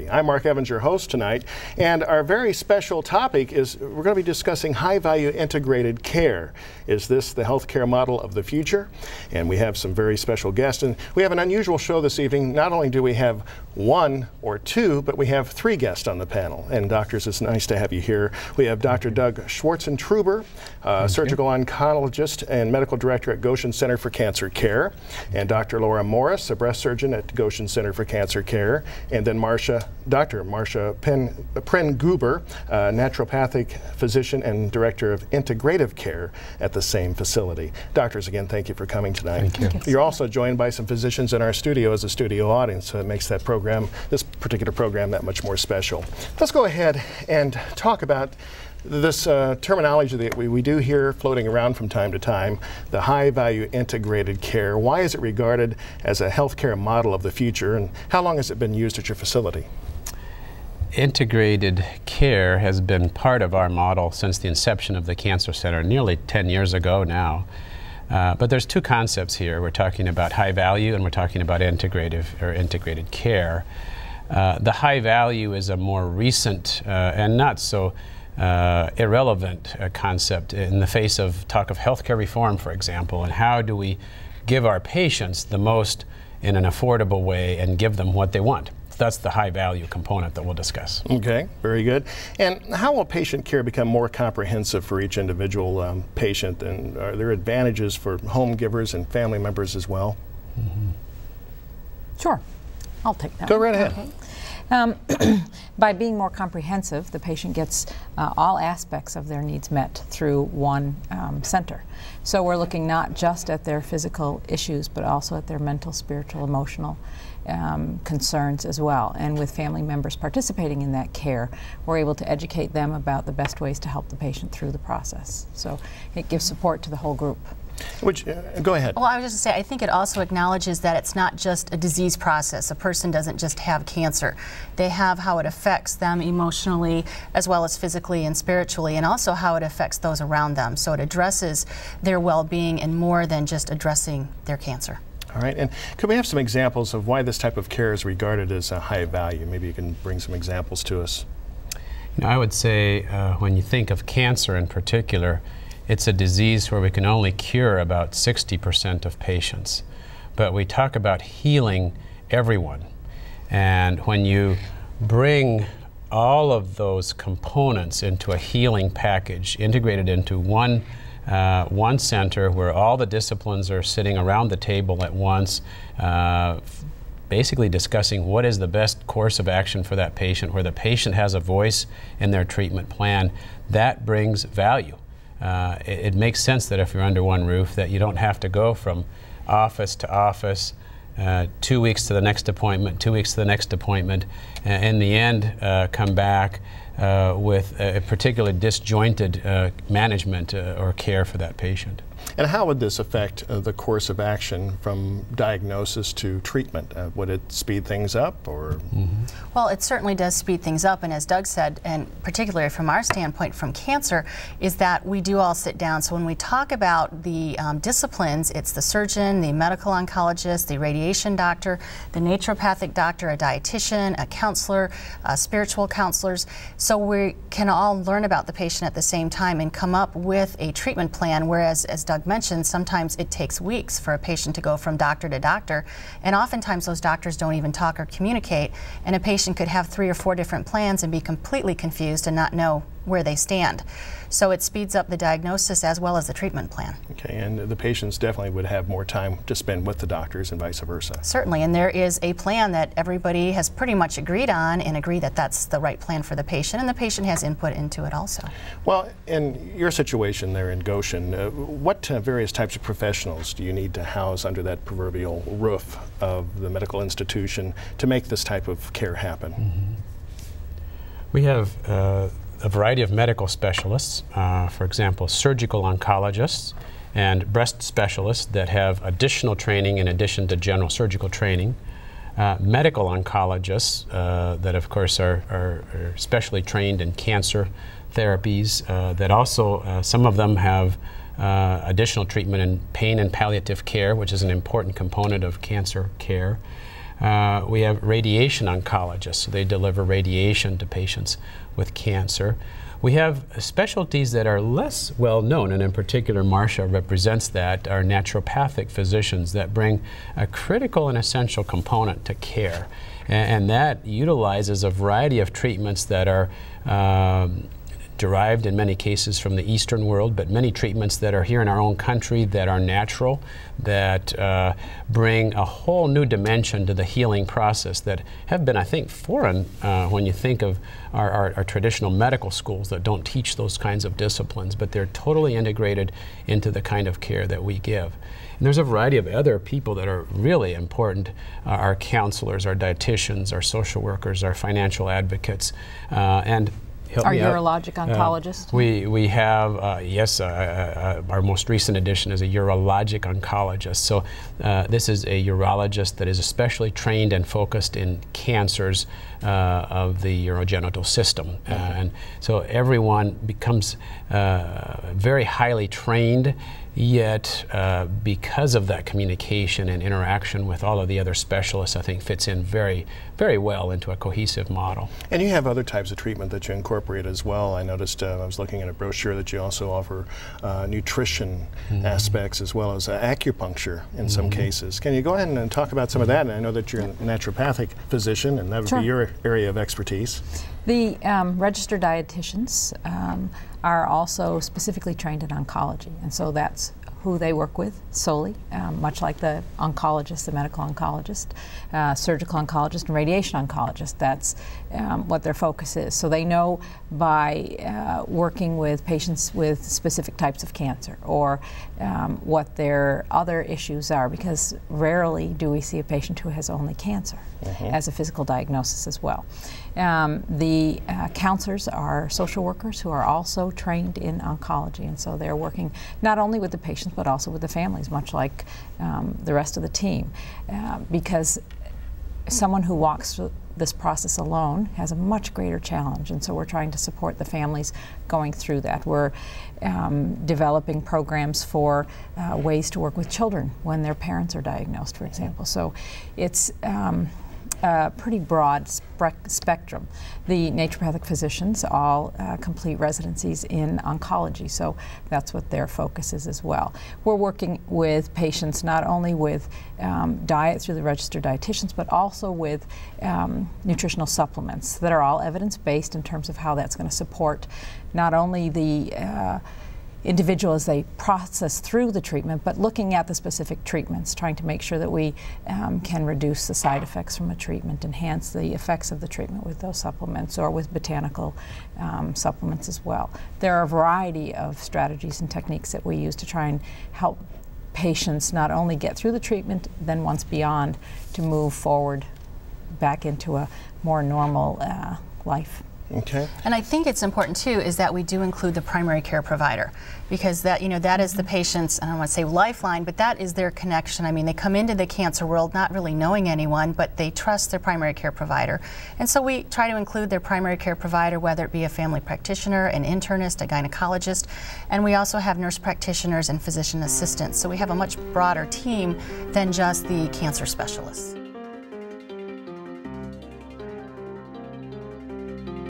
morning. I'm Mark Evans, your host tonight, and our very special topic is we're going to be discussing high-value integrated care. Is this the healthcare model of the future? And we have some very special guests, and we have an unusual show this evening. Not only do we have one or two, but we have three guests on the panel. And doctors, it's nice to have you here. We have Dr. Doug Schwartzentruber, surgical oncologist and medical director at Goshen Center for Cancer Care, and Dr. Laura Morris, a breast surgeon at Goshen Center for Cancer Care, and then Dr. Marcia Prenguber, naturopathic physician and director of integrative care at the same facility. Doctors, again, thank you for coming tonight. Thank you. You're also joined by some physicians in our studio as a studio audience, so it makes that program, this particular program, that much more special. Let's go ahead and talk about this terminology that we do hear floating around from time to time, the high-value integrated care. Why is it regarded as a healthcare model of the future, and how long has it been used at your facility? Integrated care has been part of our model since the inception of the Cancer Center, nearly 10 years ago now. But there's two concepts here. We're talking about high value and we're talking about integrated care. The high value is a more recent and not so irrelevant concept in the face of talk of healthcare reform, for example, and how do we give our patients the most in an affordable way and give them what they want. That's the high value component that we'll discuss. Okay, very good. And how will patient care become more comprehensive for each individual patient, and are there advantages for home givers and family members as well? Mm-hmm. Sure, I'll take that. Go right ahead. Okay. By being more comprehensive, the patient gets all aspects of their needs met through one center. So we're looking not just at their physical issues, but also at their mental, spiritual, emotional concerns as well. And with family members participating in that care, we're able to educate them about the best ways to help the patient through the process. So it gives support to the whole group. Go ahead. Well, I was just going to say, I think it also acknowledges that it's not just a disease process. A person doesn't just have cancer. They have how it affects them emotionally as well as physically and spiritually, and also how it affects those around them. So it addresses their well-being and more than just addressing their cancer. All right, and could we have some examples of why this type of care is regarded as a high value? Maybe you can bring some examples to us. You know, I would say when you think of cancer in particular, it's a disease where we can only cure about 60% of patients. But we talk about healing everyone. And when you bring all of those components into a healing package, integrated into one center where all the disciplines are sitting around the table at once, basically discussing what is the best course of action for that patient, where the patient has a voice in their treatment plan, that brings value. It makes sense that if you're under one roof that you don't have to go from office to office, 2 weeks to the next appointment, 2 weeks to the next appointment, in the end come back with a particularly disjointed management or care for that patient. And how would this affect the course of action from diagnosis to treatment? Would it speed things up, or? Mm-hmm. Well, it certainly does speed things up, and as Doug said, and particularly from our standpoint from cancer, is that we do all sit down. So when we talk about the disciplines, it's the surgeon, the medical oncologist, the radiation doctor, the naturopathic doctor, a dietitian, a counselor, spiritual counselors. So we can all learn about the patient at the same time and come up with a treatment plan, whereas, as Doug mentioned, sometimes it takes weeks for a patient to go from doctor to doctor, and oftentimes those doctors don't even talk or communicate, and a patient could have 3 or 4 different plans and be completely confused and not know where they stand. So it speeds up the diagnosis as well as the treatment plan. Okay, and the patients definitely would have more time to spend with the doctors and vice versa. Certainly, and there is a plan that everybody has pretty much agreed on and agree that that's the right plan for the patient, and the patient has input into it also. Well, in your situation there in Goshen, what various types of professionals do you need to house under that proverbial roof of the medical institution to make this type of care happen? Mm-hmm. We have a variety of medical specialists, for example, surgical oncologists and breast specialists that have additional training in addition to general surgical training, medical oncologists that of course are specially trained in cancer therapies, that also some of them have additional treatment in pain and palliative care, which is an important component of cancer care. We have radiation oncologists, so they deliver radiation to patients with cancer. We have specialties that are less well known, and in particular Marcia represents that, are naturopathic physicians that bring a critical and essential component to care. And that utilizes a variety of treatments that are derived in many cases from the Eastern world, but many treatments that are here in our own country that are natural, that bring a whole new dimension to the healing process that have been, I think, foreign when you think of our traditional medical schools that don't teach those kinds of disciplines, but they're totally integrated into the kind of care that we give. And there's a variety of other people that are really important, our counselors, our dietitians, our social workers, our financial advocates, and our urologic oncologist? We have, yes, our most recent addition is a urologic oncologist. So this is a urologist that is especially trained and focused in cancers of the urogenital system. And so everyone becomes very highly trained, yet because of that communication and interaction with all of the other specialists, I think fits in very, very well into a cohesive model. And you have other types of treatment that you incorporate as well. I noticed, I was looking at a brochure that you also offer nutrition aspects as well as acupuncture in some cases. Can you go ahead and talk about some of that? And I know that you're a naturopathic physician, and that would be your area of expertise. The registered dietitians are also specifically trained in oncology, and so that's who they work with solely, much like the oncologist, the medical oncologist, surgical oncologist, and radiation oncologist. That's what their focus is. So they know by working with patients with specific types of cancer or what their other issues are, because rarely do we see a patient who has only cancer as a physical diagnosis as well. The counselors are social workers who are also trained in oncology, and so they're working not only with the patients but also with the families, much like the rest of the team, because someone who walks through this process alone has a much greater challenge, and so we're trying to support the families going through that. We're developing programs for ways to work with children when their parents are diagnosed, for example. So it's a pretty broad spectrum. The naturopathic physicians all complete residencies in oncology, so that's what their focus is as well. We're working with patients not only with diet through the registered dietitians, but also with nutritional supplements that are all evidence-based in terms of how that's going to support not only the individual as they process through the treatment, but looking at the specific treatments, trying to make sure that we can reduce the side effects from a treatment, enhance the effects of the treatment with those supplements or with botanical supplements as well. There are a variety of strategies and techniques that we use to try and help patients not only get through the treatment, then once beyond, to move forward back into a more normal life. Okay. And I think it's important too is that we do include the primary care provider, because that, you know, that is the patient's, I don't want to say lifeline, but that is their connection. I mean, they come into the cancer world not really knowing anyone, but they trust their primary care provider. And so we try to include their primary care provider, whether it be a family practitioner, an internist, a gynecologist, and we also have nurse practitioners and physician assistants. So we have a much broader team than just the cancer specialists.